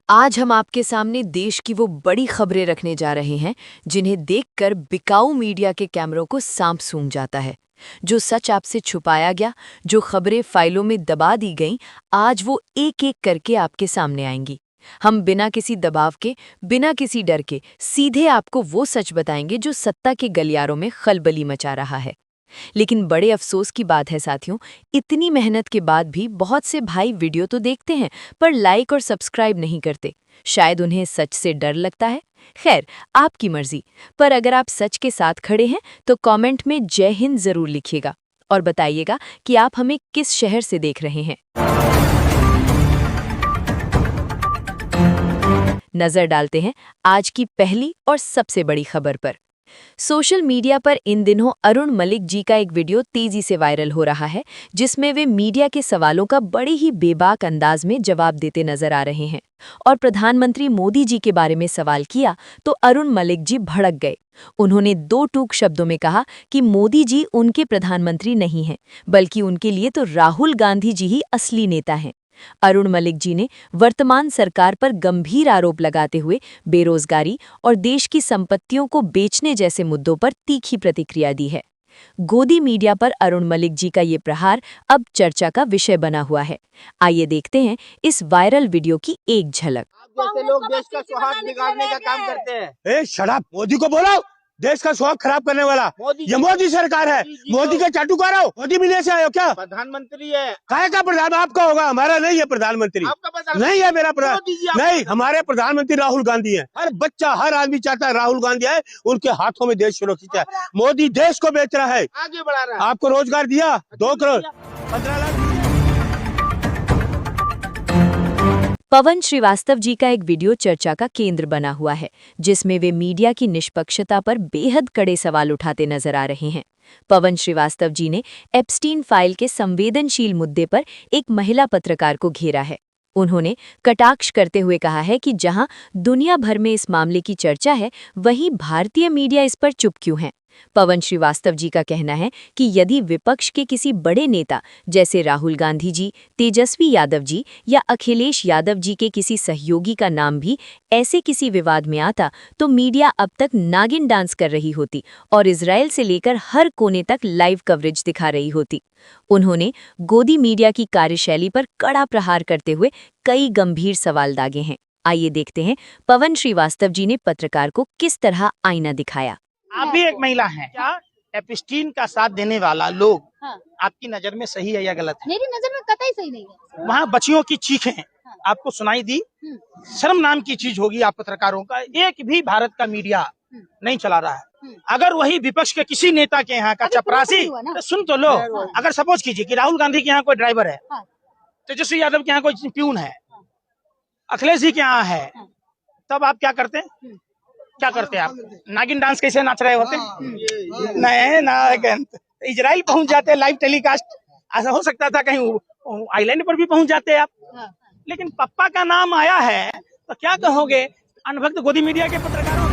आज हम आपके सामने देश की वो बड़ी खबरें रखने जा रहे हैं जिन्हें देखकर बिकाऊ मीडिया के कैमरों को सांप सूंघ जाता है। जो सच आपसे छुपाया गया, जो खबरें फाइलों में दबा दी गईं, आज वो एक एक करके आपके सामने आएंगी। हम बिना किसी दबाव के, बिना किसी डर के सीधे आपको वो सच बताएंगे जो सत्ता के गलियारों में खलबली मचा रहा है। लेकिन बड़े अफसोस की बात है साथियों, इतनी मेहनत के बाद भी बहुत से भाई वीडियो तो देखते हैं पर लाइक और सब्सक्राइब नहीं करते। शायद उन्हें सच से डर लगता है। खैर, आपकी मर्जी। पर अगर आप सच के साथ खड़े हैं तो कमेंट में जय हिंद जरूर लिखिएगा और बताइएगा कि आप हमें किस शहर से देख रहे हैं। नजर डालते हैं आज की पहली और सबसे बड़ी खबर पर। सोशल मीडिया पर इन दिनों अरुण मलिक जी का एक वीडियो तेजी से वायरल हो रहा है, जिसमें वे मीडिया के सवालों का बड़े ही बेबाक अंदाज में जवाब देते नजर आ रहे हैं। और प्रधानमंत्री मोदी जी के बारे में सवाल किया तो अरुण मलिक जी भड़क गए। उन्होंने दो टूक शब्दों में कहा कि मोदी जी उनके प्रधानमंत्री नहीं हैं, बल्कि उनके लिए तो राहुल गांधी जी ही असली नेता हैं। अरुण मलिक जी ने वर्तमान सरकार पर गंभीर आरोप लगाते हुए बेरोजगारी और देश की संपत्तियों को बेचने जैसे मुद्दों पर तीखी प्रतिक्रिया दी है। गोदी मीडिया पर अरुण मलिक जी का ये प्रहार अब चर्चा का विषय बना हुआ है। आइए देखते हैं इस वायरल वीडियो की एक झलक। जैसे लोग देश का स्वास्थ्य बिगाड़ने का काम करते हैं। शट अप, मोदी को बोलो, देश का स्वास्थ्य खराब करने वाला ये मोदी सरकार है। मोदी के चाटुकार हो, मोदी मिलने से आए हो क्या? प्रधानमंत्री है। काहे का प्रधान आपका होगा, हमारा नहीं है प्रधानमंत्री। नहीं है मेरा प्रधान, नहीं, हमारे प्रधानमंत्री राहुल गांधी है। हर बच्चा, हर आदमी चाहता है राहुल गांधी आए, उनके हाथों में देश सुरक्षित है। मोदी देश को बेच रहा है, आगे बढ़ा रहा है। आपको रोजगार दिया 2 करोड़ 15 लाख। पवन श्रीवास्तव जी का एक वीडियो चर्चा का केंद्र बना हुआ है, जिसमें वे मीडिया की निष्पक्षता पर बेहद कड़े सवाल उठाते नजर आ रहे हैं। पवन श्रीवास्तव जी ने एप्स्टीन फाइल के संवेदनशील मुद्दे पर एक महिला पत्रकार को घेरा है। उन्होंने कटाक्ष करते हुए कहा है कि जहां दुनिया भर में इस मामले की चर्चा है, वहीं भारतीय मीडिया इस पर चुप क्यों है। पवन श्रीवास्तव जी का कहना है कि यदि विपक्ष के किसी बड़े नेता जैसे राहुल गांधी जी, तेजस्वी यादव जी या अखिलेश यादव जी के किसी सहयोगी का नाम भी ऐसे किसी विवाद में आता तो मीडिया अब तक नागिन डांस कर रही होती और इजराइल से लेकर हर कोने तक लाइव कवरेज दिखा रही होती। उन्होंने गोदी मीडिया की कार्यशैली पर कड़ा प्रहार करते हुए कई गंभीर सवाल दागे हैं। आइए देखते हैं पवन श्रीवास्तव जी ने पत्रकार को किस तरह आईना दिखाया। आप भी एक महिला हैं क्या? एप्स्टीन का साथ देने वाला लोग आपकी नजर में सही है या गलत है? मेरी नजर में कतई सही नहीं है। वहाँ बच्चियों की चीखें आपको सुनाई दी। शर्म नाम की चीज होगी आप पत्रकारों का। एक भी भारत का मीडिया नहीं चला रहा है। अगर वही विपक्ष के किसी नेता के यहाँ का चपरासी, तो सुन तो लो, अगर सपोज कीजिए कि राहुल गांधी के यहाँ कोई ड्राइवर है, तेजस्वी यादव के यहाँ कोई प्यून है, अखिलेश जी के यहाँ है, तब आप क्या करते हैं? क्या करते हैं आप? नागिन डांस कैसे नाच रहे होते? नहीं नागिन। इजराइल पहुंच जाते लाइव टेलीकास्ट। ऐसा हो सकता था कहीं आइलैंड पर भी पहुंच जाते आप। लेकिन पप्पा का नाम आया है तो क्या कहोगे अनभक्त गोदी मीडिया के पत्रकारों?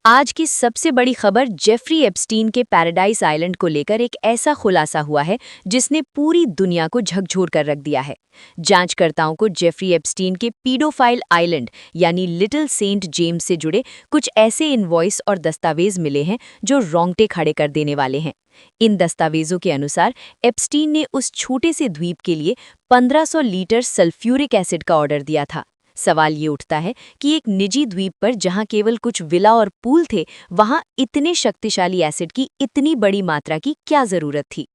आज की सबसे बड़ी खबर जेफरी एप्स्टीन के पैराडाइज आइलैंड को लेकर एक ऐसा खुलासा हुआ है जिसने पूरी दुनिया को झकझोर कर रख दिया है। जांचकर्ताओं को जेफरी एप्स्टीन के पीडोफाइल आइलैंड यानी लिटिल सेंट जेम्स से जुड़े कुछ ऐसे इनवॉइस और दस्तावेज मिले हैं जो रोंगटे खड़े कर देने वाले हैं। इन दस्तावेजों के अनुसार एप्स्टीन ने उस छोटे से द्वीप के लिए 1500 लीटर सल्फ्यूरिक एसिड का ऑर्डर दिया था। सवाल ये उठता है कि एक निजी द्वीप पर जहां केवल कुछ विला और पूल थे, वहां इतने शक्तिशाली एसिड की इतनी बड़ी मात्रा की क्या जरूरत थी।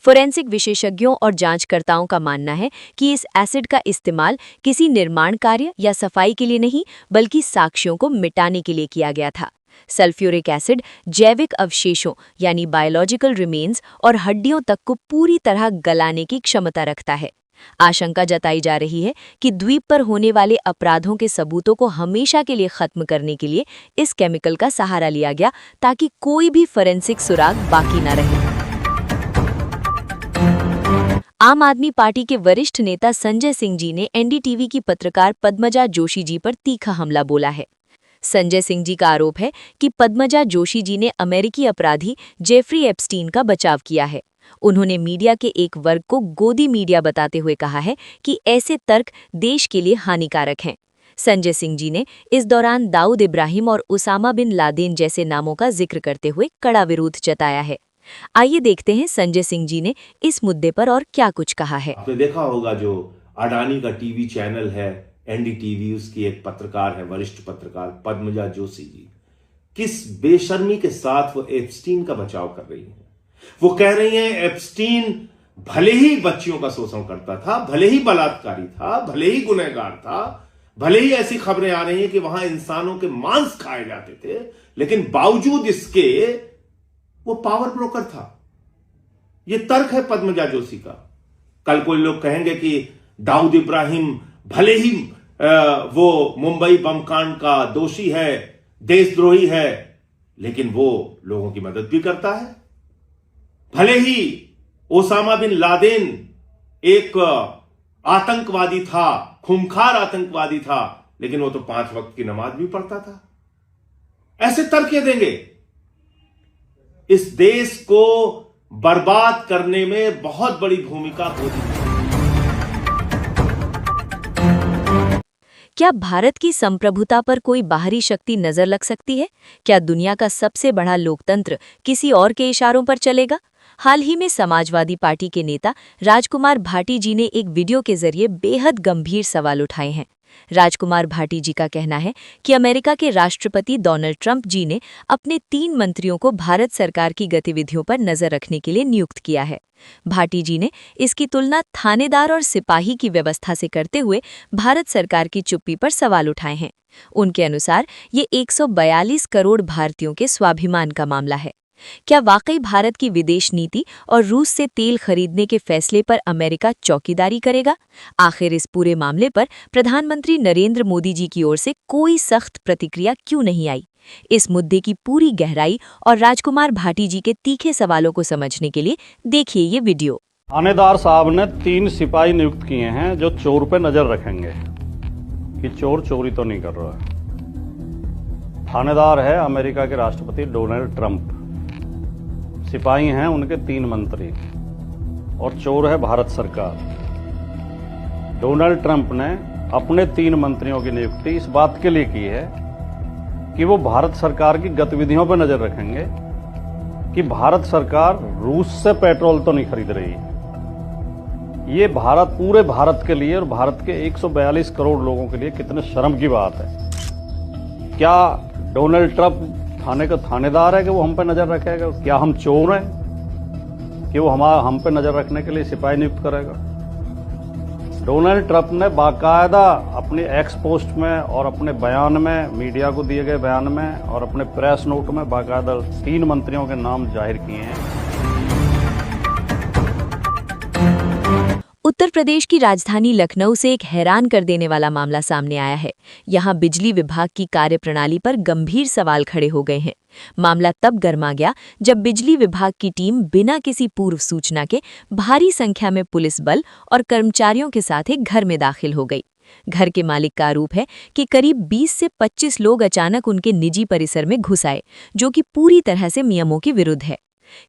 फोरेंसिक विशेषज्ञों और जांचकर्ताओं का मानना है कि इस एसिड का इस्तेमाल किसी निर्माण कार्य या सफाई के लिए नहीं, बल्कि साक्ष्यों को मिटाने के लिए किया गया था। सल्फ्यूरिक एसिड जैविक अवशेषों यानी बायोलॉजिकल रिमेन्स और हड्डियों तक को पूरी तरह गलाने की क्षमता रखता है। आशंका जताई जा रही है कि द्वीप पर होने वाले अपराधों के सबूतों को हमेशा के लिए खत्म करने के लिए इस केमिकल का सहारा लिया गया, ताकि कोई भी फोरेंसिक सुराग बाकी न रहे। आम आदमी पार्टी के वरिष्ठ नेता संजय सिंह जी ने एनडीटीवी की पत्रकार पद्मजा जोशी जी पर तीखा हमला बोला है। संजय सिंह जी का आरोप है कि पद्मजा जोशी जी ने अमेरिकी अपराधी जेफरी एप्स्टीन का बचाव किया है। उन्होंने मीडिया के एक वर्ग को गोदी मीडिया बताते हुए कहा है कि ऐसे तर्क देश के लिए हानिकारक हैं। संजय सिंह जी ने इस दौरान दाऊद इब्राहिम और उसामा बिन लादेन जैसे नामों का जिक्र करते हुए कड़ा विरोध जताया है। आइए देखते हैं संजय सिंह जी ने इस मुद्दे पर और क्या कुछ कहा है। आपने देखा होगा जो अडानी का टीवी चैनल है एनडीटीवी, उसकी एक पत्रकार है, वरिष्ठ पत्रकार पद्मजा जोशी जी, किस बेशर्मी के साथ वो एप्स्टीन का बचाव कर रही है। वो कह रही हैं एप्स्टीन भले ही बच्चियों का शोषण करता था, भले ही बलात्कारी था, भले ही गुनहगार था, भले ही ऐसी खबरें आ रही हैं कि वहां इंसानों के मांस खाए जाते थे, लेकिन बावजूद इसके वो पावर ब्रोकर था। ये तर्क है पद्मजा जोशी का। कल कोई लोग कहेंगे कि दाऊद इब्राहिम भले ही वो मुंबई बम कांड का दोषी है, देशद्रोही है, लेकिन वो लोगों की मदद भी करता है। भले ही ओसामा बिन लादेन एक आतंकवादी था, खूंखार आतंकवादी था, लेकिन वो तो 5 वक्त की नमाज भी पढ़ता था। ऐसे तर्क देंगे। इस देश को बर्बाद करने में बहुत बड़ी भूमिका होती है। क्या भारत की संप्रभुता पर कोई बाहरी शक्ति नजर लग सकती है? क्या दुनिया का सबसे बड़ा लोकतंत्र किसी और के इशारों पर चलेगा? हाल ही में समाजवादी पार्टी के नेता राजकुमार भाटी जी ने एक वीडियो के जरिए बेहद गंभीर सवाल उठाए हैं। राजकुमार भाटी जी का कहना है कि अमेरिका के राष्ट्रपति डोनाल्ड ट्रंप जी ने अपने 3 मंत्रियों को भारत सरकार की गतिविधियों पर नजर रखने के लिए नियुक्त किया है। भाटी जी ने इसकी तुलना थानेदार और सिपाही की व्यवस्था से करते हुए भारत सरकार की चुप्पी पर सवाल उठाए हैं। उनके अनुसार ये 142 करोड़ भारतीयों के स्वाभिमान का मामला है। क्या वाकई भारत की विदेश नीति और रूस से तेल खरीदने के फैसले पर अमेरिका चौकीदारी करेगा? आखिर इस पूरे मामले पर प्रधानमंत्री नरेंद्र मोदी जी की ओर से कोई सख्त प्रतिक्रिया क्यों नहीं आई? इस मुद्दे की पूरी गहराई और राजकुमार भाटी जी के तीखे सवालों को समझने के लिए देखिए ये वीडियो। थानेदार साहब ने 3 सिपाही नियुक्त किए हैं जो चोर पे नजर रखेंगे कि चोर चोरी तो नहीं कर रहा है। थानेदार है अमेरिका के राष्ट्रपति डोनाल्ड ट्रंप, सिपाही हैं उनके 3 मंत्री, और चोर है भारत सरकार। डोनाल्ड ट्रंप ने अपने 3 मंत्रियों की नियुक्ति इस बात के लिए की है कि वो भारत सरकार की गतिविधियों पर नजर रखेंगे कि भारत सरकार रूस से पेट्रोल तो नहीं खरीद रही। ये पूरे भारत के लिए और भारत के 142 करोड़ लोगों के लिए कितने शर्म की बात है। क्या डोनाल्ड ट्रंप थाने का थानेदार है कि वो हम पे नजर रखेगा? क्या हम चोर हैं कि वो हम पे नजर रखने के लिए सिपाही नियुक्त करेगा? डोनाल्ड ट्रंप ने बाकायदा अपने एक्स पोस्ट में और अपने बयान में, मीडिया को दिए गए बयान में और अपने प्रेस नोट में बाकायदा 3 मंत्रियों के नाम जाहिर किए हैं। उत्तर प्रदेश की राजधानी लखनऊ से एक हैरान कर देने वाला मामला सामने आया है। यहाँ बिजली विभाग की कार्यप्रणाली पर गंभीर सवाल खड़े हो गए हैं। मामला तब गर्मा गया जब बिजली विभाग की टीम बिना किसी पूर्व सूचना के भारी संख्या में पुलिस बल और कर्मचारियों के साथ एक घर में दाखिल हो गई। घर के मालिक का आरोप है कि करीब 20 से 25 लोग अचानक उनके निजी परिसर में घुस आए, जो कि पूरी तरह से नियमों के विरुद्ध है।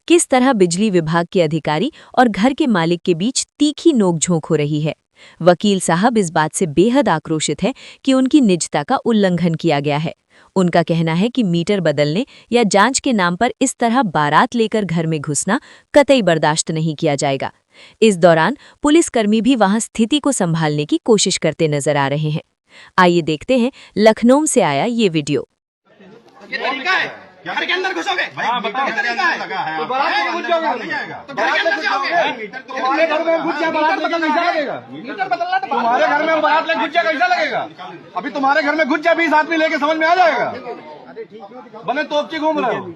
किस तरह बिजली विभाग के अधिकारी और घर के मालिक के बीच तीखी नोकझोंक हो रही है। वकील साहब इस बात से बेहद आक्रोशित है कि उनकी निजता का उल्लंघन किया गया है। उनका कहना है कि मीटर बदलने या जांच के नाम पर इस तरह बारात लेकर घर में घुसना कतई बर्दाश्त नहीं किया जाएगा। इस दौरान पुलिसकर्मी भी वहां स्थिति को संभालने की कोशिश करते नजर आ रहे हैं। आइए देखते हैं लखनऊ से आया ये वीडियो। ये तरीका है, घर के अंदर घुसोगे? हाँ, बताओ, ये तरीका है। तो बारात में घुस जाओगे, तो घर के अंदर जाओगे। तुम्हारे घर में घुस जाए बारात लेके कैसा लगेगा? मीटर बदलना तो तुम्हारे घर में बारात लेके घुस जाए कैसा लगेगा? अभी तुम्हारे घर में घुस जाए 20 आदमी लेके, समझ में आ जाएगा? बने तोपची घूम रहे हो।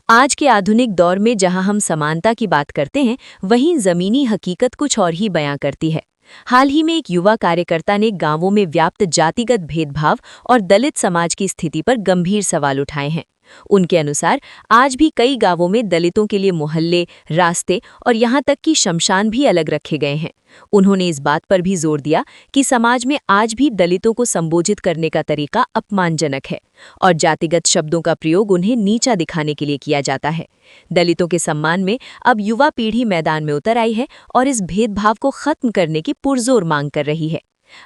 आज के आधुनिक दौर में जहां हम समानता की बात करते हैं, वहीं जमीनी हकीकत कुछ और ही बयां करती है। हाल ही में एक युवा कार्यकर्ता ने गांवों में व्याप्त जातिगत भेदभाव और दलित समाज की स्थिति पर गंभीर सवाल उठाए हैं। उनके अनुसार आज भी कई गांवों में दलितों के लिए मोहल्ले, रास्ते और यहां तक कि शमशान भी अलग रखे गए हैं। उन्होंने इस बात पर भी जोर दिया कि समाज में आज भी दलितों को संबोधित करने का तरीका अपमानजनक है और जातिगत शब्दों का प्रयोग उन्हें नीचा दिखाने के लिए किया जाता है। दलितों के सम्मान में अब युवा पीढ़ी मैदान में उतर आई है और इस भेदभाव को खत्म करने की पुरजोर मांग कर रही है।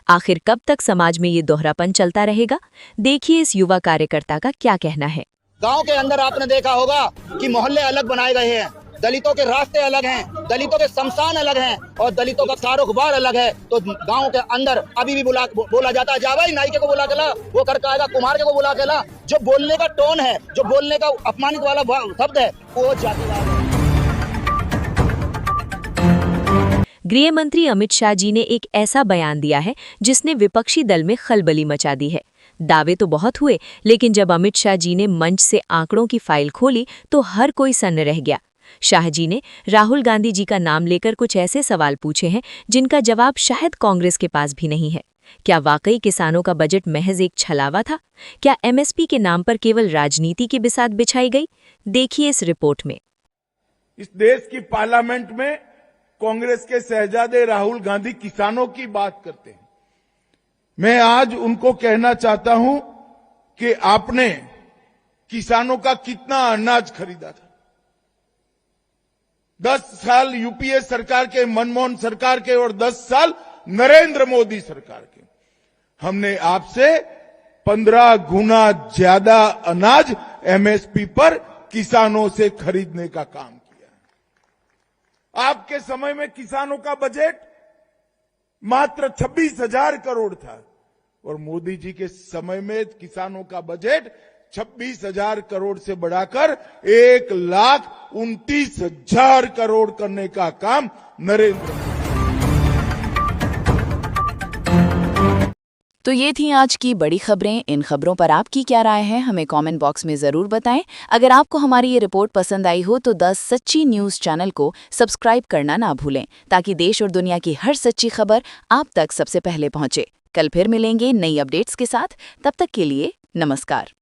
आखिर कब तक समाज में ये दोहरापन चलता रहेगा? देखिए इस युवा कार्यकर्ता का क्या कहना है। गांव के अंदर आपने देखा होगा कि मोहल्ले अलग बनाए गए हैं, दलितों के रास्ते अलग हैं, दलितों के शमशान अलग हैं और दलितों का कारोबार अलग है। तो गांव के अंदर अभी भी बोला जाता है, जा भाई नाइके को बुला के ला, वो करके आएगा कुम्हार को बुला के ला। जो बोलने का टोन है, जो बोलने का अपमानित वाला शब्द है, वो जातिवाद है। गृह मंत्री अमित शाह जी ने एक ऐसा बयान दिया है जिसने विपक्षी दल में खलबली मचा दी है। दावे तो बहुत हुए, लेकिन जब अमित शाह जी ने मंच से आंकड़ों की फाइल खोली तो हर कोई सन्न रह गया। शाह जी ने राहुल गांधी जी का नाम लेकर कुछ ऐसे सवाल पूछे हैं जिनका जवाब शायद कांग्रेस के पास भी नहीं है। क्या वाकई किसानों का बजट महज एक छलावा था? क्या एमएसपी के नाम पर केवल राजनीति की बिसात बिछाई गई? देखिए इस रिपोर्ट में। इस देश की पार्लियामेंट में कांग्रेस के शहजादे राहुल गांधी किसानों की बात करते हैं। मैं आज उनको कहना चाहता हूं कि आपने किसानों का कितना अनाज खरीदा था? 10 साल यूपीए सरकार के, मनमोहन सरकार के और 10 साल नरेंद्र मोदी सरकार के, हमने आपसे 15 गुना ज्यादा अनाज एमएसपी पर किसानों से खरीदने का काम किया। आपके समय में किसानों का बजट मात्र 26,000 करोड़ था और मोदी जी के समय में किसानों का बजट 26,000 करोड़ से बढ़ाकर 1,29,000 करोड़ करने का काम नरेंद्र मोदी। तो ये थी आज की बड़ी खबरें। इन खबरों पर आपकी क्या राय है, हमें कमेंट बॉक्स में ज़रूर बताएं। अगर आपको हमारी ये रिपोर्ट पसंद आई हो तो द सच्ची न्यूज़ चैनल को सब्सक्राइब करना ना भूलें, ताकि देश और दुनिया की हर सच्ची खबर आप तक सबसे पहले पहुंचे। कल फिर मिलेंगे नई अपडेट्स के साथ। तब तक के लिए नमस्कार।